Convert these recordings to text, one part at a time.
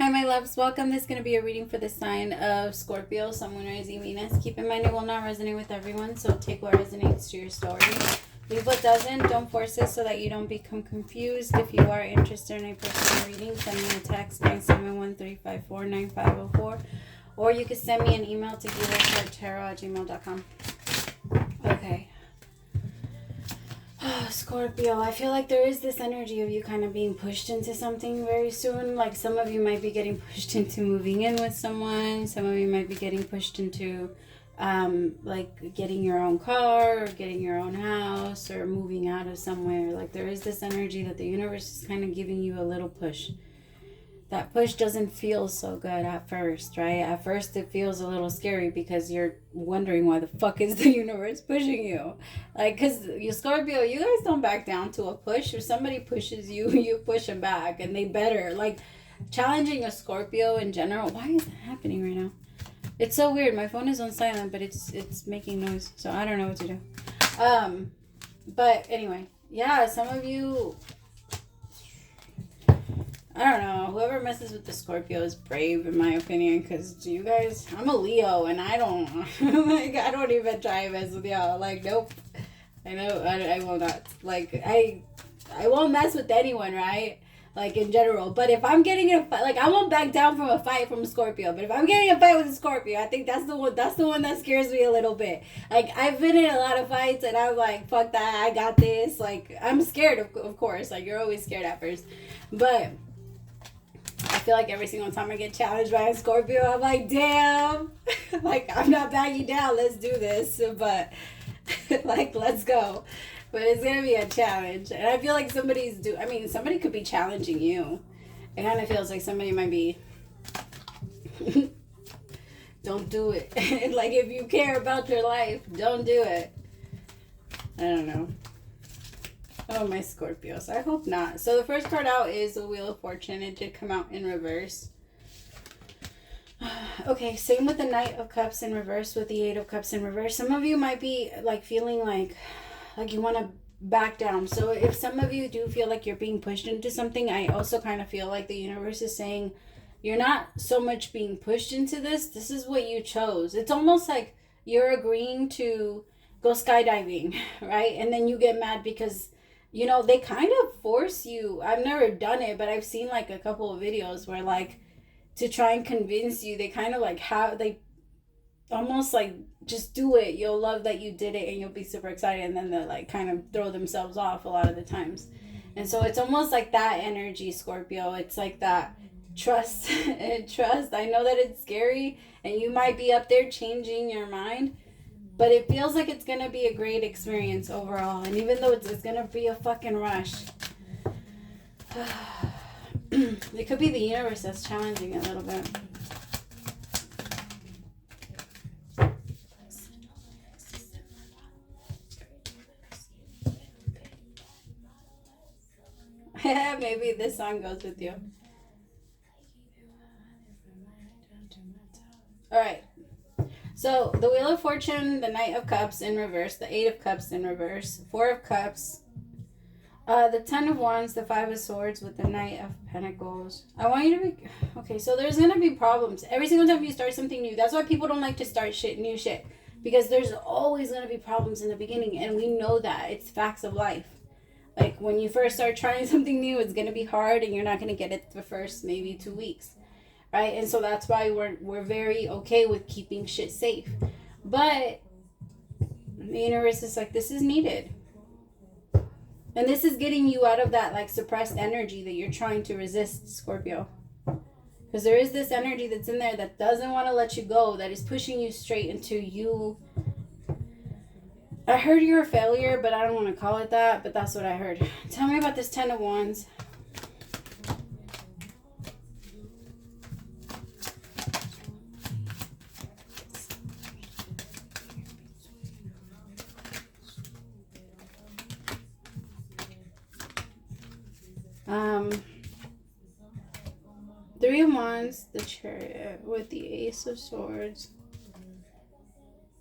Hi, my loves. Welcome. This is going to be a reading for the sign of Scorpio, Sun, Moon, Rising, Venus. Keep in mind it will not resonate with everyone, so take what resonates to your story. Leave what doesn't. Don't force it so that you don't become confused. If you are interested in a personal reading, send me a text 971-354-9504. Or you can send me an email to HealersHeartTarot@gmail.com. Okay. Scorpio, I feel like there is this energy of you kind of being pushed into something very soon. Like some of you might be getting pushed into moving in with someone. Some of you might be getting pushed into like getting your own car or getting your own house or moving out of somewhere. Like there is this energy that the universe is kind of giving you a little push. That push doesn't feel so good at first, right? At first it feels a little scary because you're wondering why the fuck is the universe pushing you? Like, because you Scorpio, you guys don't back down to a push. If somebody pushes you, you push them back, and they better. Like, challenging a Scorpio in general. Why is that happening right now? It's so weird. My phone is on silent, but it's making noise, so I don't know what to do. But anyway, yeah, some of you, I don't know. Whoever messes with the Scorpio is brave, in my opinion, because you guys, I'm a Leo, and I don't, like, I don't even try to mess with y'all. Like, nope. I know, I will not. Like, I won't mess with anyone, right? Like, in general. But if I'm getting in a fight, like, I won't back down from a fight from a Scorpio. But if I'm getting in a fight with a Scorpio, I think that's the one that scares me a little bit. Like, I've been in a lot of fights, and I'm like, fuck that, I got this. Like, I'm scared, of course. Like, you're always scared at first. But I feel like every single time I get challenged by a Scorpio, I'm like, damn. Like, I'm not backing down. Let's do this. But, like, let's go. But it's going to be a challenge. And I feel like somebody could be challenging you. It kind of feels like somebody might be, don't do it. Like, if you care about your life, don't do it. I don't know. Oh, my Scorpios. I hope not. So the first card out is the Wheel of Fortune. It did come out in reverse. Okay, same with the Knight of Cups in reverse with the Eight of Cups in reverse. Some of you might be like feeling like you want to back down. So if some of you do feel like you're being pushed into something, I also kind of feel like the universe is saying you're not so much being pushed into this. This is what you chose. It's almost like you're agreeing to go skydiving, right? And then you get mad because, you know, they kind of force you. I've never done it, but I've seen like a couple of videos where, like, to try and convince you, they kind of like they almost like, just do it. You'll love that you did it and you'll be super excited. And then they like kind of throw themselves off a lot of the times. And so it's almost like that energy, Scorpio. It's like that trust and trust. I know that it's scary and you might be up there changing your mind, but it feels like it's going to be a great experience overall. And even though it's going to be a fucking rush, it could be the universe that's challenging it a little bit. Maybe this song goes with you. Alright. So, the Wheel of Fortune, the Knight of Cups in reverse, the Eight of Cups in reverse, Four of Cups, the Ten of Wands, the Five of Swords with the Knight of Pentacles. I want you to be... Okay, so there's going to be problems. Every single time you start something new. That's why people don't like to start new shit. Because there's always going to be problems in the beginning. And we know that. It's facts of life. Like, when you first start trying something new, it's going to be hard. And you're not going to get it the first maybe 2 weeks. Right? And so that's why we're very okay with keeping shit safe. But the universe is like, this is needed. And this is getting you out of that like suppressed energy that you're trying to resist, Scorpio. Because there is this energy that's in there that doesn't want to let you go, that is pushing you straight into you. I heard you're a failure, but I don't want to call it that, but that's what I heard. Tell me about this Ten of Wands. Three of Wands, the Chariot with the Ace of Swords.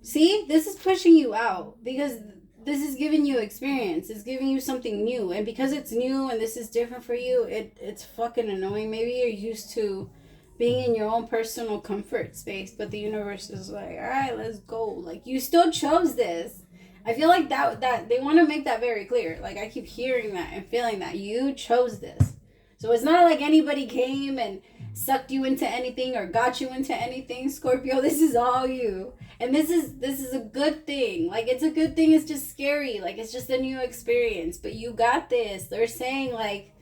See, this is pushing you out because this is giving you experience. It's giving you something new. And because it's new and this is different for you, it's fucking annoying. Maybe you're used to being in your own personal comfort space, but the universe is like, all right, let's go. Like, you still chose this. I feel like that they want to make that very clear. Like, I keep hearing that and feeling that you chose this. So it's not like anybody came and sucked you into anything or got you into anything, Scorpio. This is all you. And this is a good thing. Like, it's a good thing. It's just scary. Like, it's just a new experience. But you got this. They're saying, like,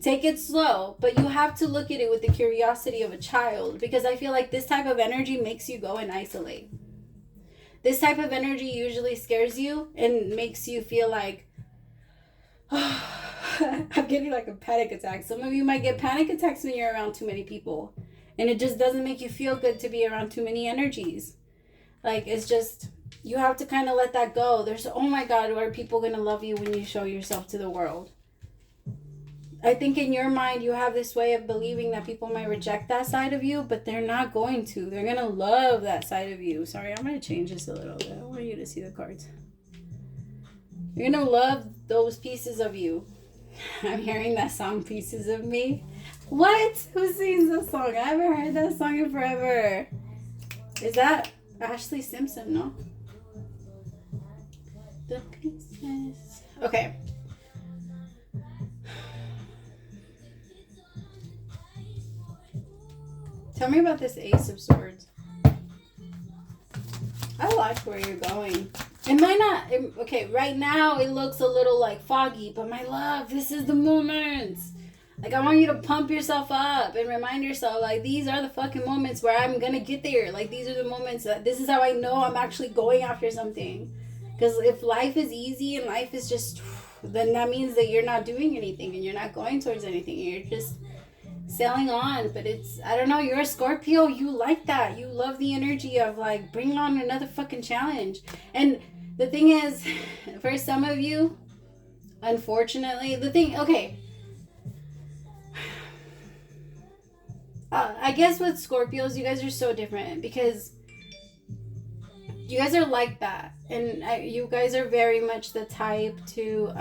take it slow, but you have to look at it with the curiosity of a child, because I feel like this type of energy makes you go and isolate. This type of energy usually scares you and makes you feel like, I'm getting like a panic attack. Some of you might get panic attacks when you're around too many people, and it just doesn't make you feel good to be around too many energies. Like, it's just, you have to kind of let that go. There's, oh my God, are people going to love you when you show yourself to the world? I think in your mind, you have this way of believing that people might reject that side of you, but they're not going to. They're going to love that side of you. Sorry, I'm going to change this a little bit. I want you to see the cards. You're going to love those pieces of you. I'm hearing that song, Pieces of Me. What? Who sings that song? I haven't heard that song in forever. Is that Ashley Simpson? No? The pieces. Okay. Tell me about this Ace of Swords. I like where you're going. It might not, okay, right now it looks a little like foggy, but my love, this is the moment. Like, I want you to pump yourself up and remind yourself, like, these are the fucking moments where I'm gonna get there. Like, these are the moments that, this is how I know I'm actually going after something. Because if life is easy and life is just, then that means that you're not doing anything and you're not going towards anything. You're just sailing on. But it's, I don't know, you're a Scorpio. You like that. You love the energy of, like, bring on another fucking challenge. And the thing is, for some of you, unfortunately, okay, I guess with Scorpios, you guys are so different because you guys are like that. And you guys are very much the type to,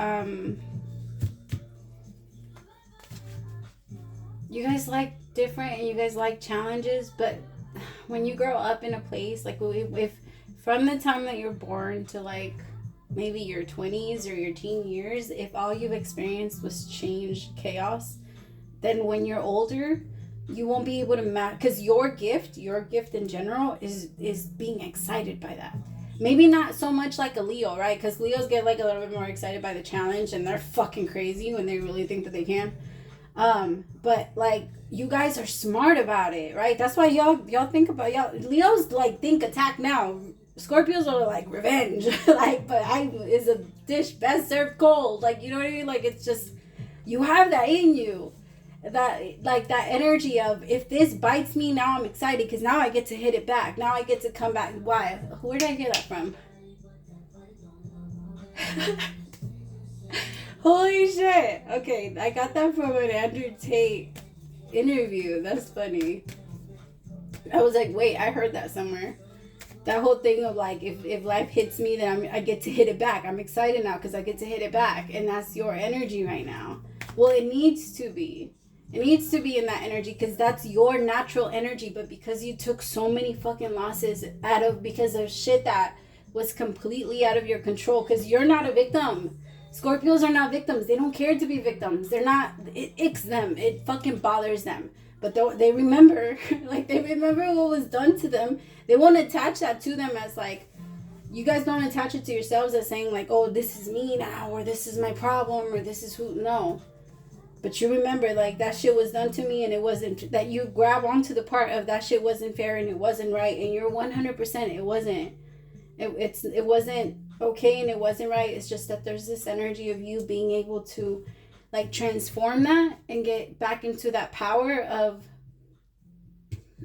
you guys like different and you guys like challenges. But when you grow up in a place, like, if from the time that you're born to, like, maybe your 20s or your teen years, if all you've experienced was change, chaos, then when you're older, you won't be able to match, because your gift in general is being excited by that. Maybe not so much like a Leo, right? Because Leos get, like, a little bit more excited by the challenge and they're fucking crazy when they really think that they can. But, like, you guys are smart about it, right? That's why y'all think about, Leos, like, think attack now. Scorpios are like revenge. Like, but is a dish best served cold. Like, you know what I mean? Like, it's just, you have that in you. That, like, that energy of, if this bites me, now I'm excited because now I get to hit it back. Now I get to come back. Why? Where did I get that from? Holy shit. Okay, I got that from an Andrew Tate interview. That's funny. I was like, wait, I heard that somewhere. That whole thing of, like, if life hits me, then I get to hit it back. I'm excited now because I get to hit it back. And that's your energy right now. Well, it needs to be. It needs to be in that energy because that's your natural energy. But because you took so many fucking losses because of shit that was completely out of your control, because you're not a victim. Scorpios are not victims. They don't care to be victims. They're not, it icks them. It fucking bothers them. But they remember, like, they remember what was done to them. They won't attach that to them as, like, you guys don't attach it to yourselves as saying, like, oh, this is me now, or this is my problem, or this is who, no. But you remember, like, that shit was done to me and it wasn't, that you grab onto the part of that shit wasn't fair and it wasn't right, and you're 100%, it wasn't. It wasn't okay and it wasn't right. It's just that there's this energy of you being able to, like, transform that and get back into that power of,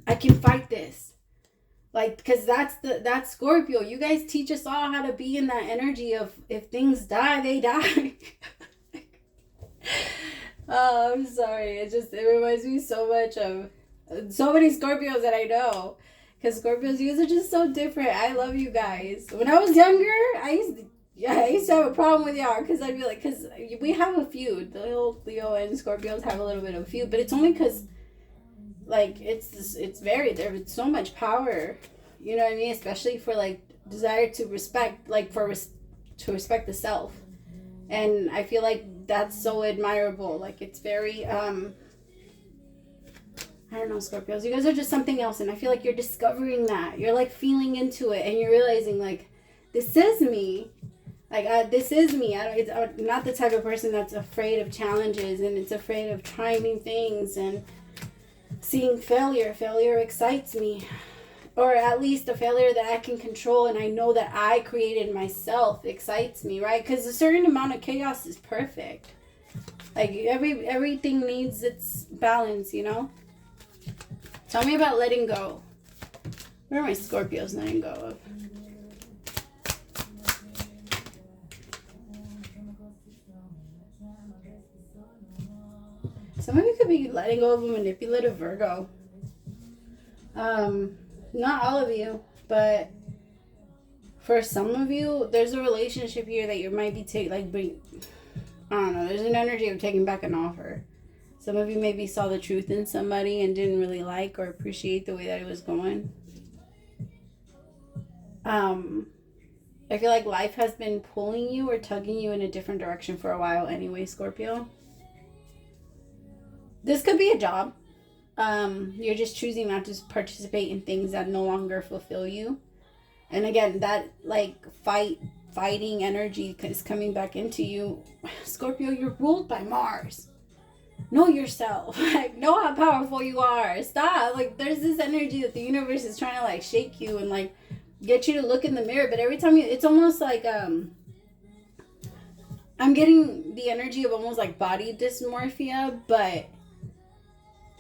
I can fight this. Like, because that's Scorpio. You guys teach us all how to be in that energy of, if things die, they die. Oh, I'm sorry. It reminds me so much of so many Scorpios that I know. Because Scorpios, you guys are just so different. I love you guys. When I was younger, I used to have a problem with y'all. Because I'd be like, because we have a feud. The old Leo and Scorpios have a little bit of a feud. But it's only because like, it's very, there's so much power, you know what I mean? Especially for, like, desire to respect, like, to respect the self. And I feel like that's so admirable. Like, it's very, I don't know, Scorpios. You guys are just something else. And I feel like you're discovering that. You're, like, feeling into it. And you're realizing, like, this is me. Like, this is me. I'm not the type of person that's afraid of challenges. And it's afraid of trying new things. And seeing failure. Failure excites me. Or at least a failure that I can control and I know that I created myself excites me, right? Because a certain amount of chaos is perfect. Like, everything needs its balance, you know? Tell me about letting go. Where are my Scorpios letting go of? Some of you could be letting go of a manipulative Virgo. Not all of you, but for some of you, there's a relationship here that you might be I don't know, there's an energy of taking back an offer. Some of you maybe saw the truth in somebody and didn't really like or appreciate the way that it was going. I feel like life has been pulling you or tugging you in a different direction for a while anyway, Scorpio. This could be a job. You're just choosing not to participate in things that no longer fulfill you. And again, that, like, fighting energy is coming back into you. Scorpio, you're ruled by Mars. Know yourself. Like, know how powerful you are. Stop. Like, there's this energy that the universe is trying to, like, shake you and, like, get you to look in the mirror. But every time it's almost like, I'm getting the energy of almost like body dysmorphia, but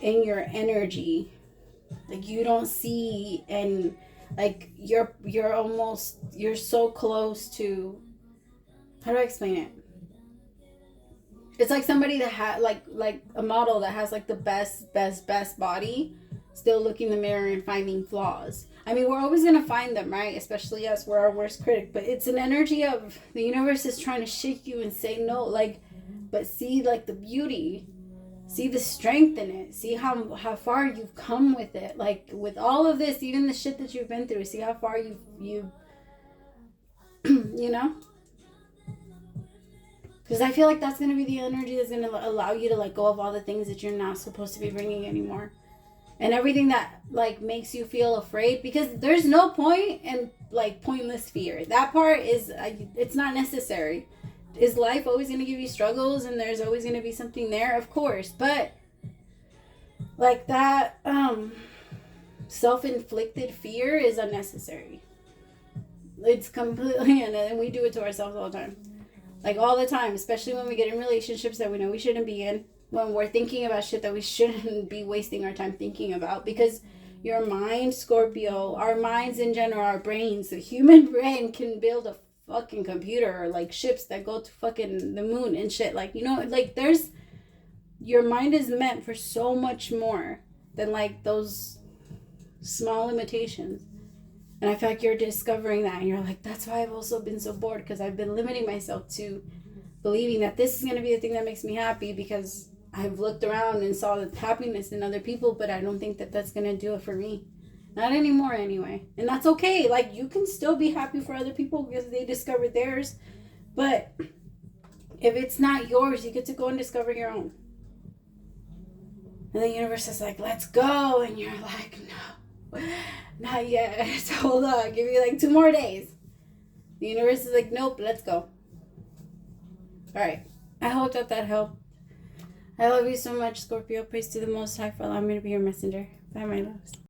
in your energy. Like, you don't see, and like you're so close to, how do I explain it? It's like somebody that had like a model that has like the best body, still looking in the mirror and finding flaws. I mean, we're always going to find them, right? Especially us, we're our worst critic. But it's an energy of the universe is trying to shake you and say no, like, but see, like, the beauty. See the strength in it. See how far you've come with it. Like, with all of this, even the shit that you've been through, see how far you you know? Because I feel like that's going to be the energy that's going to allow you to let go of all the things that you're not supposed to be bringing anymore. And everything that, like, makes you feel afraid. Because there's no point in, like, pointless fear. That part is, it's not necessary. Is life always going to give you struggles and there's always going to be something there? Of course. But, like, that self-inflicted fear is unnecessary. It's completely, and we do it to ourselves all the time. Like, all the time, especially when we get in relationships that we know we shouldn't be in. When we're thinking about shit that we shouldn't be wasting our time thinking about. Because your mind, Scorpio, our minds in general, our brains, the human brain can build a fucking computer, or like ships that go to fucking the moon and shit. Like, you know, like, there's, your mind is meant for so much more than like those small limitations. And I feel like you're discovering that, and you're like, that's why I've also been so bored, because I've been limiting myself to believing that this is going to be the thing that makes me happy, because I've looked around and saw the happiness in other people, but I don't think that that's going to do it for me. Not anymore anyway. And that's okay. Like, you can still be happy for other people because they discovered theirs. But if it's not yours, you get to go and discover your own. And the universe is like, let's go. And you're like, no, not yet. Hold on. I'll give you like 2 more days. The universe is like, nope, let's go. All right. I hope that helped. I love you so much, Scorpio. Praise to the Most High for allowing me to be your messenger. Bye, my loves.